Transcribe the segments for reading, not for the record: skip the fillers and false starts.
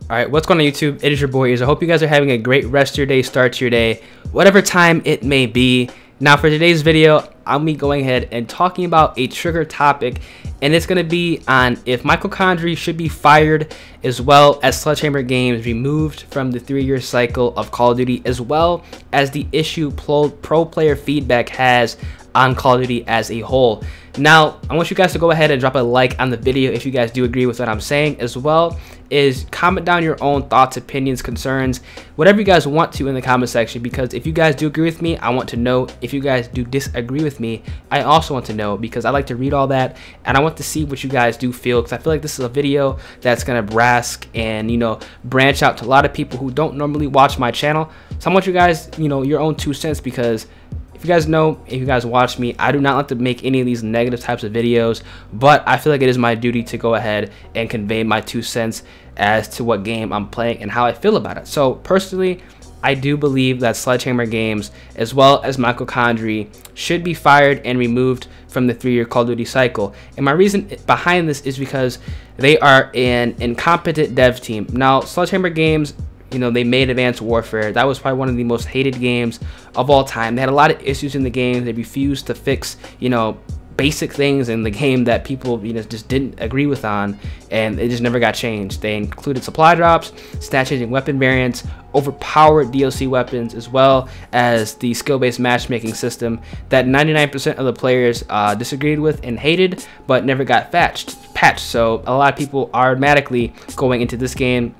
Alright, what's going on YouTube? It is your boy Ears. I hope you guys are having a great rest of your day, start to your day, whatever time it may be. Now for today's video, I'll be going ahead and talking about a trigger topic, and it's going to be on if Michael Condrey should be fired, as well as Sledgehammer Games removed from the 3-year cycle of Call of Duty, as well as the issue pro player feedback has on Call of Duty as a whole. Now, I want you guys to go ahead and drop a like on the video if you guys do agree with what I'm saying, as well as comment down your own thoughts, opinions, concerns, whatever you guys want to in the comment section, because if you guys do agree with me, I want to know. If you guys do disagree with me, I also want to know, because I like to read all that and I want to see what you guys do feel, because I feel like this is a video that's going to brask and, you know, branch out to a lot of people who don't normally watch my channel. So I want you guys, you know, your own 2 cents, because if you guys know, if you guys watch me, I do not like to make any of these negative types of videos, but I feel like it is my duty to go ahead and convey my 2 cents as to what game I'm playing and how I feel about it. So personally, I do believe that Sledgehammer Games, as well as Michael Condrey, should be fired and removed from the 3-year Call of Duty cycle. And my reason behind this is because they are an incompetent dev team. Now, Sledgehammer Games, you know, they made Advanced Warfare. That was probably one of the most hated games of all time. They had a lot of issues in the game. They refused to fix, you know, basic things in the game that people, you know, just didn't agree with on, and it just never got changed. They included supply drops, stat changing weapon variants, overpowered DLC weapons, as well as the skill-based matchmaking system that 99% of the players disagreed with and hated, but never got patched. So a lot of people automatically going into this game,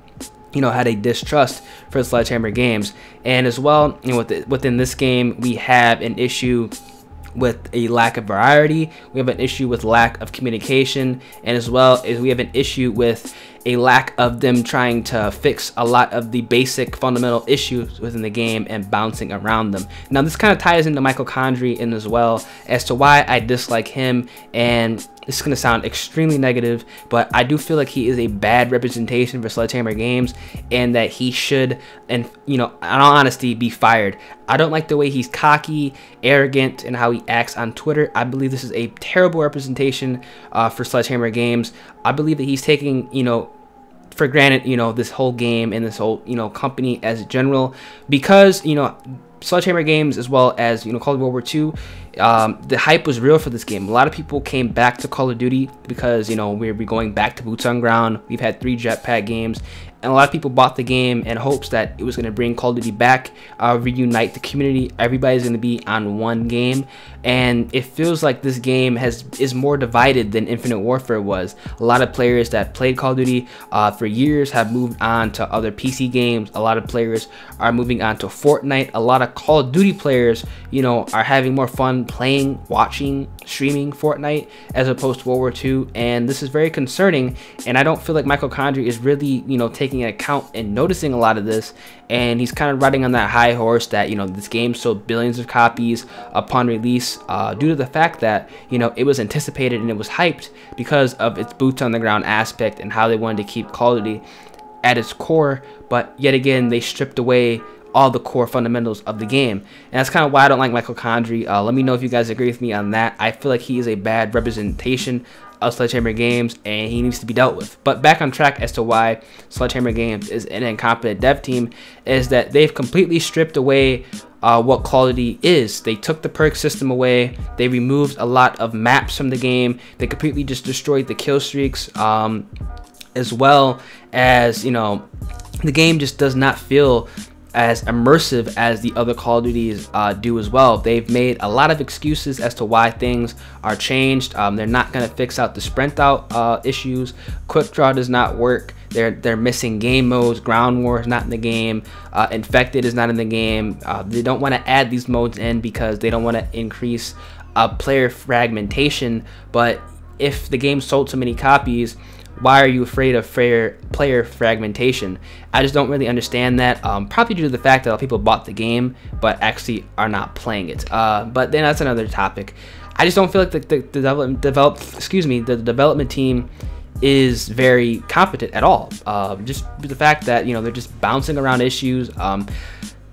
you know, had a distrust for Sledgehammer Games. And as well, you know, within this game, we have an issue with a lack of variety, we have an issue with lack of communication, and as well as we have an issue with a lack of them trying to fix a lot of the basic fundamental issues within the game and bouncing around them. Now this kind of ties into Michael Condrey in as well as to why I dislike him, and this is going to sound extremely negative, but I do feel like he is a bad representation for Sledgehammer Games, and that he should, and you know, in all honesty, be fired. I don't like the way he's cocky, arrogant, and how he acts on Twitter. I believe this is a terrible representation for Sledgehammer Games. I believe that he's taking, you know, for granted, you know, this whole game and this whole, you know, company as general, because, you know, Sledgehammer Games, as well as, you know, Call of World War II, the hype was real for this game. A lot of people came back to Call of Duty because, you know, we're going back to boots on ground. We've had 3 jetpack games, and a lot of people bought the game in hopes that it was going to bring Call of Duty back, reunite the community. Everybody's going to be on one game, and it feels like this game is more divided than Infinite Warfare was. A lot of players that played Call of Duty for years have moved on to other PC games. A lot of players are moving on to Fortnite. A lot of Call of Duty players, you know, are having more fun playing, watching, streaming Fortnite as opposed to World War II, and this is very concerning. And I don't feel like Michael Condrey is really, you know, taking into account and noticing a lot of this, and he's kind of riding on that high horse that, you know, this game sold billions of copies upon release due to the fact that, you know, it was anticipated and it was hyped because of its boots on the ground aspect and how they wanted to keep Call of Duty at its core. But yet again, they stripped away all the core fundamentals of the game, and that's kind of why I don't like Michael Condrey. Let me know if you guys agree with me on that. I feel like he is a bad representation of Sledgehammer Games, and he needs to be dealt with. But back on track as to why Sledgehammer Games is an incompetent dev team, is that they've completely stripped away what Call of Duty is. They took the perk system away. They removed a lot of maps from the game. They completely just destroyed the kill streaks, as well as, you know, the game just does not feel as immersive as the other Call of Duties do as well. They've made a lot of excuses as to why things are changed. They're not going to fix out the sprint out issues. Quick draw does not work. They're missing game modes. Ground war is not in the game. Infected is not in the game. They don't want to add these modes in because they don't want to increase player fragmentation. But if the game sold so many copies, why are you afraid of player fragmentation? I just don't really understand that. Probably due to the fact that a lot of people bought the game but actually are not playing it. But then that's another topic. I just don't feel like the development team is very competent at all. Just the fact that, you know, they're just bouncing around issues.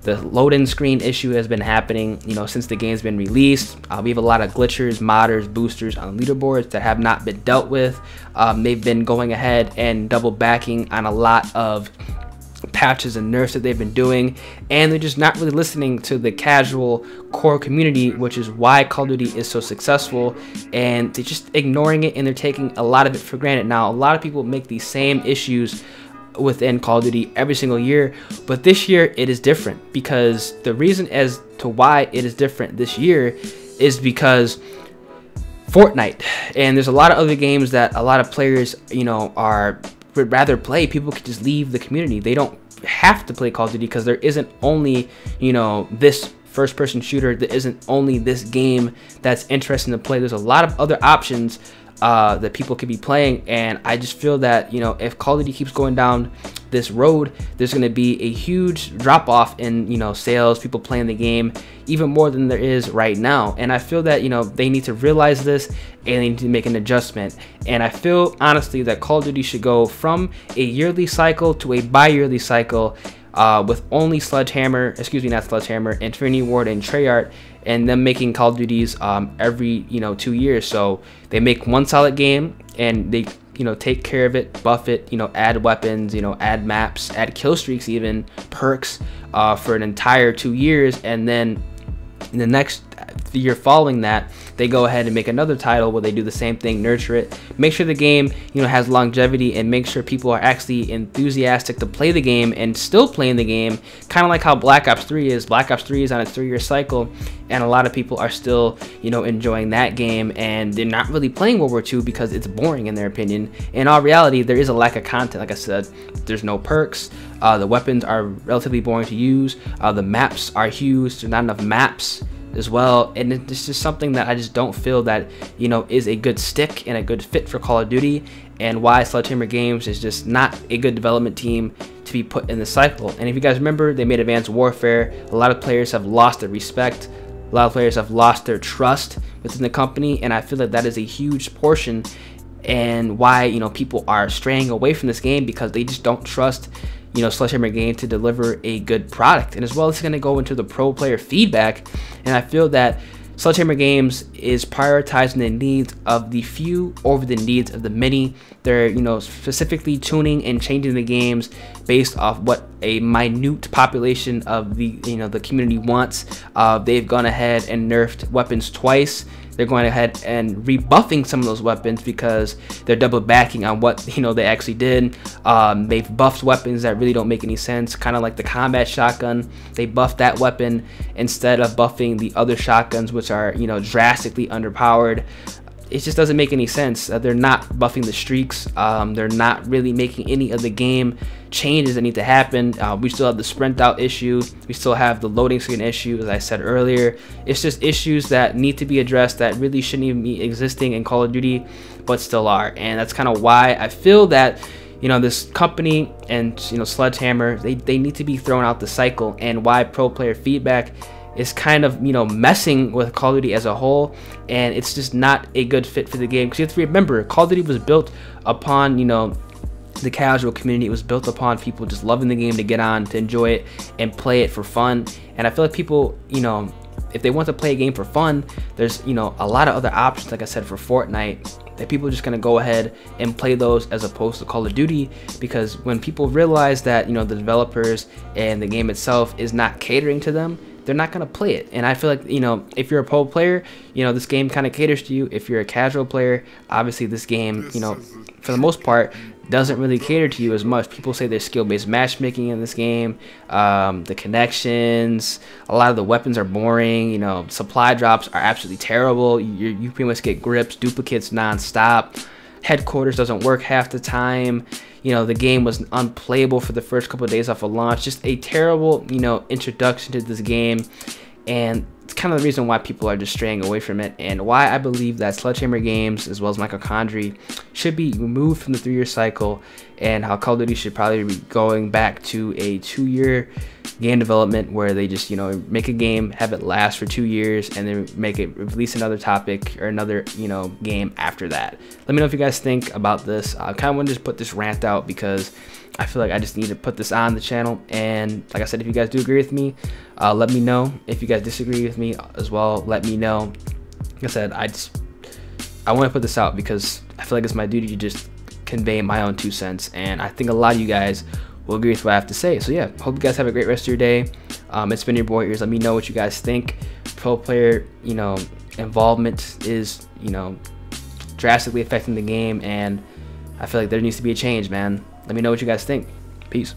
The load-in screen issue has been happening, you know, since the game's been released. We have a lot of glitchers, modders, boosters on leaderboards that have not been dealt with. They've been going ahead and double backing on a lot of patches and nerfs that they've been doing, and they're just not really listening to the casual core community, which is why Call of Duty is so successful, and they're just ignoring it, and they're taking a lot of it for granted. Now, a lot of people make these same issues within Call of Duty every single year, but this year it is different, because the reason as to why it is different this year is because Fortnite, and there's a lot of other games that a lot of players, you know, would rather play. People could just leave the community. They don't have to play Call of Duty because there isn't only, you know, this first person shooter. There isn't only this game that's interesting to play. There's a lot of other options that people could be playing, and I just feel that, you know, if Call of Duty keeps going down this road, there's going to be a huge drop off in, you know, sales, people playing the game even more than there is right now. And I feel that, you know, they need to realize this, and they need to make an adjustment. And I feel honestly that Call of Duty should go from a yearly cycle to a bi-yearly cycle, with only Sledgehammer, not Sledgehammer, Infinity Ward and Treyarch, and them making Call of Duties every, you know, 2 years. So they make one solid game, and they, you know, take care of it, buff it, you know, add weapons, you know, add maps, add kill streaks, even perks for an entire 2 years, and then in the next year following that, they go ahead and make another title where they do the same thing, nurture it, make sure the game, you know, has longevity, and make sure people are actually enthusiastic to play the game and still playing the game, kind of like how Black Ops 3 is. Black Ops 3 is on its 3-year cycle, and a lot of people are still, you know, enjoying that game, and they're not really playing World War II because it's boring in their opinion. In all reality, there is a lack of content. Like I said, there's no perks, the weapons are relatively boring to use, the maps are huge, there's not enough maps as well, and it's just something that I just don't feel that, you know, is a good stick and a good fit for Call of Duty, and why Sledgehammer Games is just not a good development team to be put in the cycle. And if you guys remember, they made Advanced Warfare. A lot of players have lost their respect, a lot of players have lost their trust within the company, and I feel like that is a huge portion, and why, you know, people are straying away from this game, because they just don't trust, you know, Sledgehammer Game to deliver a good product. And as well, it's going to go into the pro player feedback, and I feel that Sledgehammer Games is prioritizing the needs of the few over the needs of the many. They're, you know, specifically tuning and changing the games based off what a minute population of the, you know, the community wants. They've gone ahead and nerfed weapons twice. They're going ahead and rebuffing some of those weapons because they're double backing on what, you know, they actually did. They've buffed weapons that really don't make any sense, kind of like the combat shotgun. They buffed that weapon instead of buffing the other shotguns, which are, you know, drastically underpowered. It just doesn't make any sense. They're not buffing the streaks. They're not really making any of the game changes that need to happen. We still have the sprint out issue. We still have the loading screen issue, as I said earlier. It's just issues that need to be addressed that really shouldn't even be existing in Call of Duty, but still are. And that's kind of why I feel that, you know, this company and, you know, Sledgehammer, they need to be thrown out the cycle, and why pro player feedback is kind of, you know, messing with Call of Duty as a whole, and it's just not a good fit for the game. Because you have to remember, Call of Duty was built upon, you know, the casual community. It was built upon people just loving the game to get on, to enjoy it and play it for fun. And I feel like people, you know, if they want to play a game for fun, there's, you know, a lot of other options, like I said, for Fortnite, that people are just going to go ahead and play those as opposed to Call of Duty. Because when people realize that, you know, the developers and the game itself is not catering to them, they're not going to play it. And I feel like, you know, if you're a pro player, you know, this game kind of caters to you. If you're a casual player, obviously this game, you know, for the most part, doesn't really cater to you as much. People say there's skill-based matchmaking in this game, the connections, a lot of the weapons are boring, you know, supply drops are absolutely terrible. You pretty much get grips, duplicates non-stop. Headquarters doesn't work half the time. You know, the game was unplayable for the first couple of days off of launch. Just a terrible, you know, introduction to this game, and it's kind of the reason why people are just straying away from it, and why I believe that Sledgehammer Games, as well as Michael Condrey, should be removed from the 3-year cycle, and how Call of Duty should probably be going back to a 2-year game development, where they just, you know, make a game, have it last for 2 years, and then make it release another topic or another, you know, game after that. Let me know if you guys think about this. I kind of want to just put this rant out because I feel like I just need to put this on the channel. And like I said, if you guys do agree with me, let me know. If you guys disagree with me as well, let me know. Like I said, I want to put this out because I feel like it's my duty to just convey my own 2 cents, and I think a lot of you guys will agree with what I have to say. So yeah, hope you guys have a great rest of your day. It's been your boy Ears. Let me know what you guys think. Pro player, you know, involvement is, you know, drastically affecting the game, and I feel like there needs to be a change, man. Let me know what you guys think. Peace.